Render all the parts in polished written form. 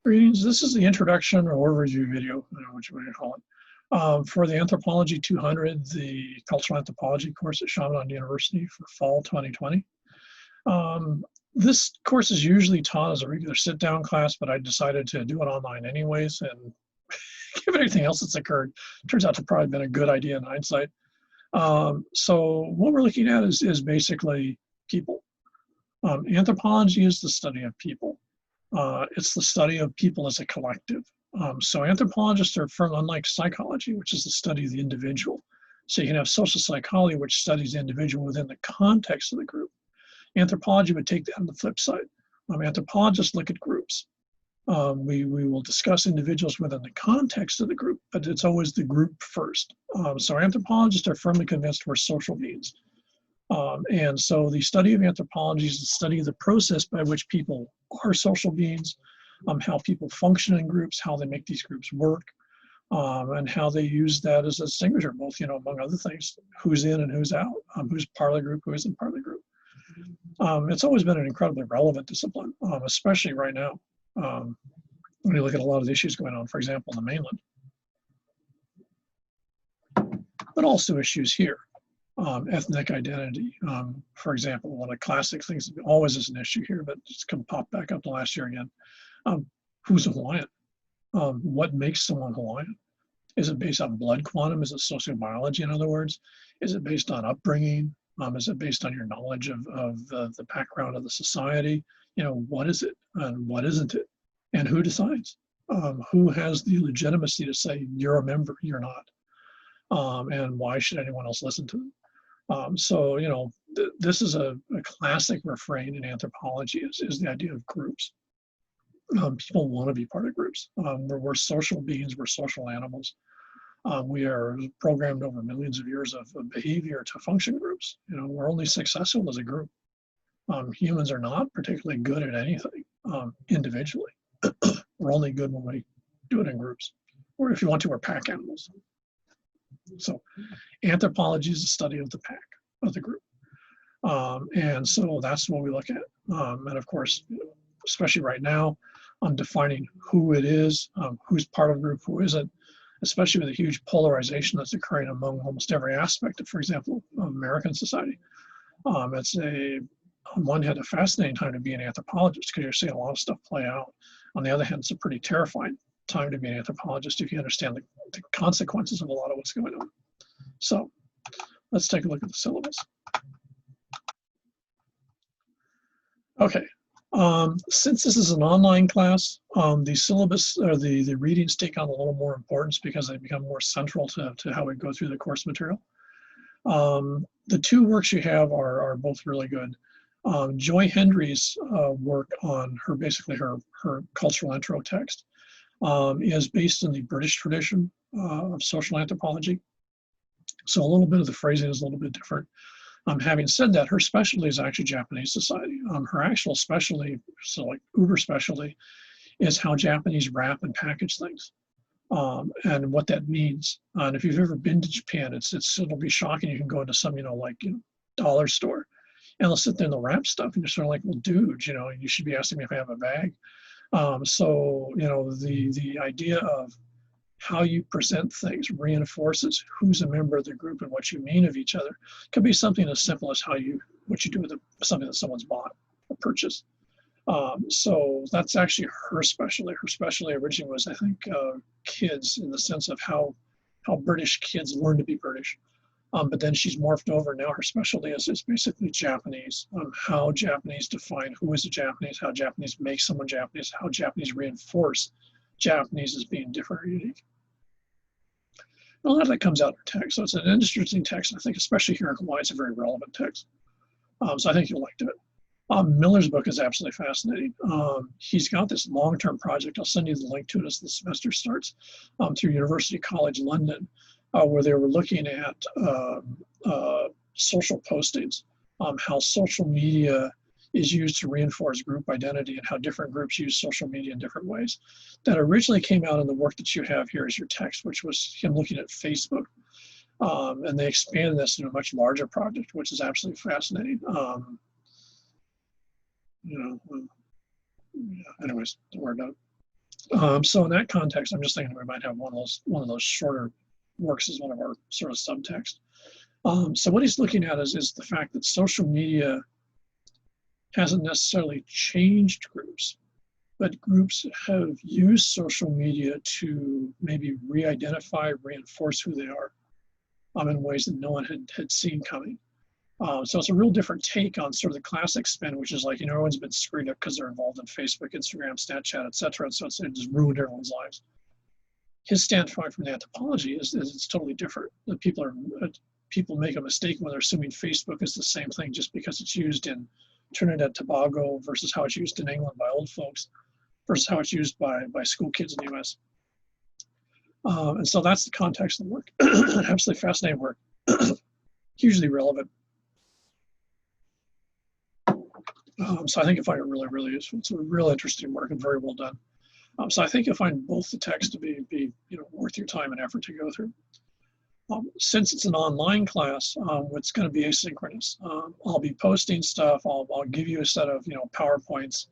Greetings. This is the introduction or overview video, I don't know what you want to call it, for the Anthropology 200, the Cultural Anthropology course at Chaminade University for fall 2020. This course is usually taught as a regular sit-down class, but I decided to do it online anyways, and given everything else that's occurred, turns out to probably been a good idea in hindsight. So what we're looking at is basically people. Anthropology is the study of people. It's the study of people as a collective. So anthropologists are from, unlike psychology, which is the study of the individual. So you can have social psychology, which studies the individual within the context of the group. Anthropology would take that on the flip side. Anthropologists look at groups. We will discuss individuals within the context of the group, but it's always the group first. So anthropologists are firmly convinced we're social beings. And so the study of anthropology is the study of the process by which people are social beings, how people function in groups, how they make these groups work, and how they use that as a distinguisher, both, among other things, who's in and who's out, who's part of the group, who isn't part of the group. It's always been an incredibly relevant discipline, especially right now, when you look at a lot of the issues going on, for example, in the mainland, but also issues here. Ethnic identity, for example, one of the classic things that always is an issue here, but it's come pop back up the last year again. Who's a Hawaiian? What makes someone Hawaiian? Is it based on blood quantum? Is it sociobiology, in other words? Is it based on upbringing? Is it based on your knowledge of the background of the society? What is it and what isn't it? And who decides? Who has the legitimacy to say you're a member, you're not? And why should anyone else listen to them? So, this is a classic refrain in anthropology is the idea of groups. People want to be part of groups. We're social beings, we're social animals. We are programmed over millions of years of behavior to function groups. We're only successful as a group. Humans are not particularly good at anything individually. We're only good when we do it in groups. Or if you want to, we're pack animals. So anthropology is the study of the pack, of the group. And so that's what we look at. And of course, especially right now, on defining who it is, who's part of the group, who isn't, especially with the huge polarization that's occurring among almost every aspect of, for example, American society. It's on one hand, a fascinating time to be an anthropologist because you're seeing a lot of stuff play out. On the other hand, it's a pretty terrifying time to be an anthropologist if you understand the consequences of a lot of what's going on. So let's take a look at the syllabus. Okay, since this is an online class, the syllabus or the readings take on a little more importance because they become more central to how we go through the course material. The two works you have are both really good. Joy Hendry's work on basically her cultural intro text is based in the British tradition of social anthropology. So a little bit of the phrasing is a little bit different. Having said that, her specialty is actually Japanese society. Her actual specialty, so like uber specialty, is how Japanese wrap and package things and what that means. And if you've ever been to Japan, it'll be shocking. You can go into some, dollar store and they'll sit there and they'll wrap stuff and you're sort of like, well, dude, you should be asking me if I have a bag. So, the idea of how you present things reinforces who's a member of the group and what you mean of each other. It could be something as simple as what you do with something that someone's bought or purchased. So that's actually her specialty. Her specialty originally was, I think, kids, in the sense of how British kids learn to be British. But then she's morphed over. Now her specialty is basically Japanese, how Japanese define who is a Japanese, how Japanese make someone Japanese, how Japanese reinforce Japanese as being different or unique. And a lot of that comes out in her text. So it's an interesting text. I think especially here in Hawaii, it's a very relevant text. So I think you'll like it. Miller's book is absolutely fascinating. He's got this long-term project. I'll send you the link to it as the semester starts through University College London, where they were looking at social postings, how social media is used to reinforce group identity and how different groups use social media in different ways. That originally came out in the work that you have here as your text, which was him looking at Facebook. And they expanded this into a much larger project, which is absolutely fascinating. Anyways, don't worry about it. So in that context, I'm just thinking we might have one of those shorter works as one of our sort of subtext. So what he's looking at is the fact that social media hasn't necessarily changed groups, but groups have used social media to maybe re-identify, reinforce who they are in ways that no one had seen coming. So it's a real different take on sort of the classic spin, which is like, you know, everyone's been screwed up because they're involved in Facebook, Instagram, Snapchat, et cetera. And so it just ruined everyone's lives. His standpoint from the anthropology is it's totally different. The people make a mistake when they're assuming Facebook is the same thing just because it's used in Trinidad and Tobago versus how it's used in England by old folks versus how it's used by school kids in the US. And so that's the context of the work. Absolutely fascinating work, hugely relevant. So I think you'll find it really, really useful. It's a real interesting work and very well done. So I think you'll find both the text to be worth your time and effort to go through. Since it's an online class, it's going to be asynchronous. I'll be posting stuff. I'll give you a set of PowerPoints,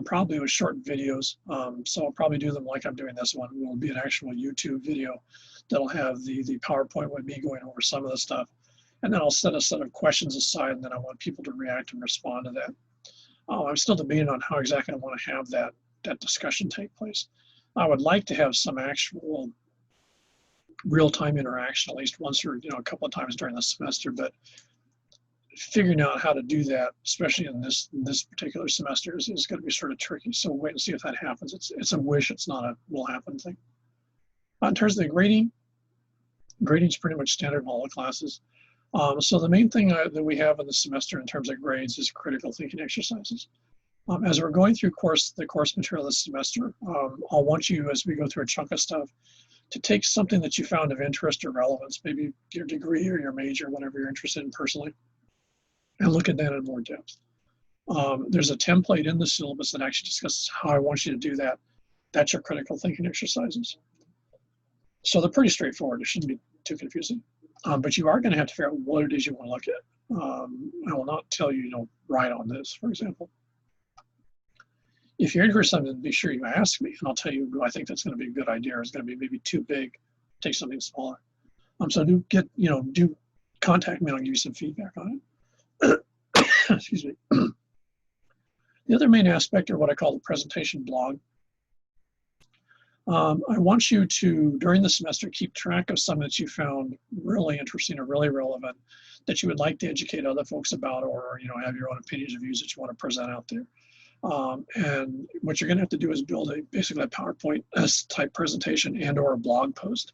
probably with short videos. So I'll probably do them like I'm doing this one. It will be an actual YouTube video that'll have the PowerPoint with me going over some of the stuff. And then I'll set a set of questions aside, and then I want people to react and respond to that. I'm still debating on how exactly I want to have that discussion take place. I would like to have some actual real-time interaction at least once or a couple of times during the semester, but figuring out how to do that, especially in this particular semester, is going to be sort of tricky. So we'll wait and see if that happens. It's a wish. It's not a will happen thing. In terms of the grading is pretty much standard in all the classes. So the main thing that we have in the semester in terms of grades is critical thinking exercises. As we're going through the course material this semester, I'll want you, as we go through a chunk of stuff, to take something that you found of interest or relevance, maybe your degree or your major, whatever you're interested in personally, and look at that in more depth. There's a template in the syllabus that actually discusses how I want you to do that. That's your critical thinking exercises. So they're pretty straightforward. It shouldn't be too confusing. But you are going to have to figure out what it is you want to look at. I will not tell you, write on this, for example. If you're interested in something, be sure you ask me, and I'll tell you, I think that's going to be a good idea, or it's going to be maybe too big. Take something smaller. So do contact me, and I'll give you some feedback on it. Excuse me. The other main aspect are what I call the presentation blog. I want you to, during the semester, keep track of some that you found really interesting or really relevant that you would like to educate other folks about, or have your own opinions or views that you want to present out there. And what you're going to have to do is build basically a PowerPoint type presentation and or a blog post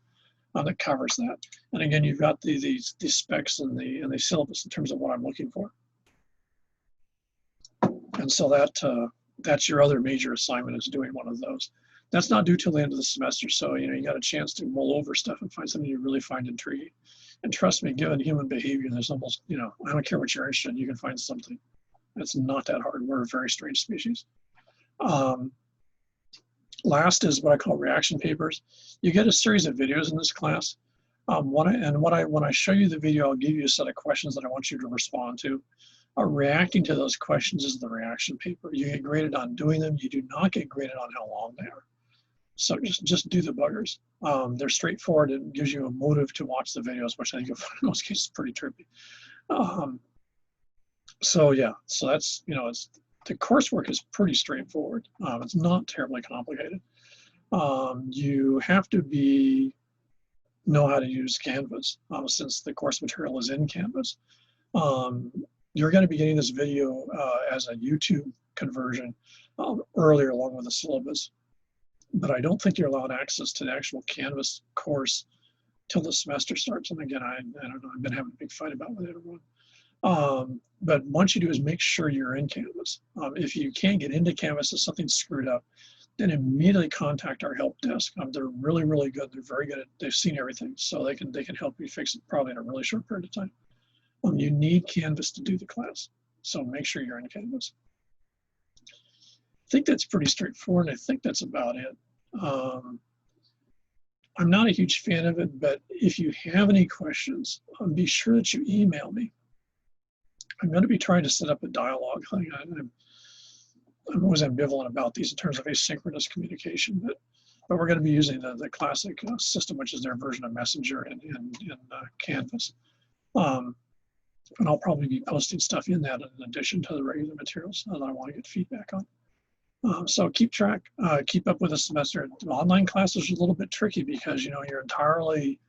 that covers that. And again, you've got the specs and the syllabus in terms of what I'm looking for. And so that's your other major assignment, is doing one of those. That's not due till the end of the semester, so you got a chance to mull over stuff and find something you really find intriguing. And trust me, given human behavior, there's almost, I don't care what you're interested in, you can find something. It's not that hard. We're a very strange species. Last is what I call reaction papers. You get a series of videos in this class. When I show you the video, I'll give you a set of questions that I want you to respond to. Reacting to those questions is the reaction paper. You get graded on doing them. You do not get graded on how long they are. So just do the buggers. They're straightforward. It gives you a motive to watch the videos, which I think in most cases is pretty trippy. So yeah, so that's, the coursework is pretty straightforward. It's not terribly complicated. You have to know how to use Canvas, since the course material is in Canvas. You're going to be getting this video as a YouTube conversion earlier along with the syllabus, but I don't think you're allowed access to the actual Canvas course till the semester starts. And again, I don't know, I've been having a big fight about with everyone. But what you do is make sure you're in Canvas. If you can't get into Canvas, if something's screwed up, then immediately contact our help desk. They're really, really good. They're very good they've seen everything, so they can help you fix it probably in a really short period of time. You need Canvas to do the class, so make sure you're in Canvas. I think that's pretty straightforward, and I think that's about it. I'm not a huge fan of it, but if you have any questions, be sure that you email me. I'm going to be trying to set up a dialogue thing. I'm always ambivalent about these in terms of asynchronous communication, but we're going to be using the classic system, which is their version of Messenger in Canvas. And I'll probably be posting stuff in that in addition to the regular materials that I want to get feedback on. So keep track, keep up with the semester. Online classes are a little bit tricky because, you know, you're entirely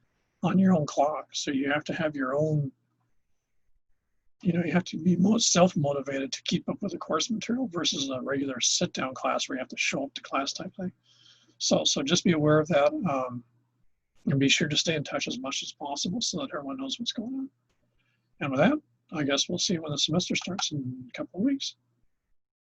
on your own clock. So you have to have your own, you know, you have to be most self-motivated to keep up with the course material versus a regular sit-down class where you have to show up to class type thing. So just be aware of that, and be sure to stay in touch as much as possible so that everyone knows what's going on. And with that, I guess we'll see when the semester starts in a couple of weeks.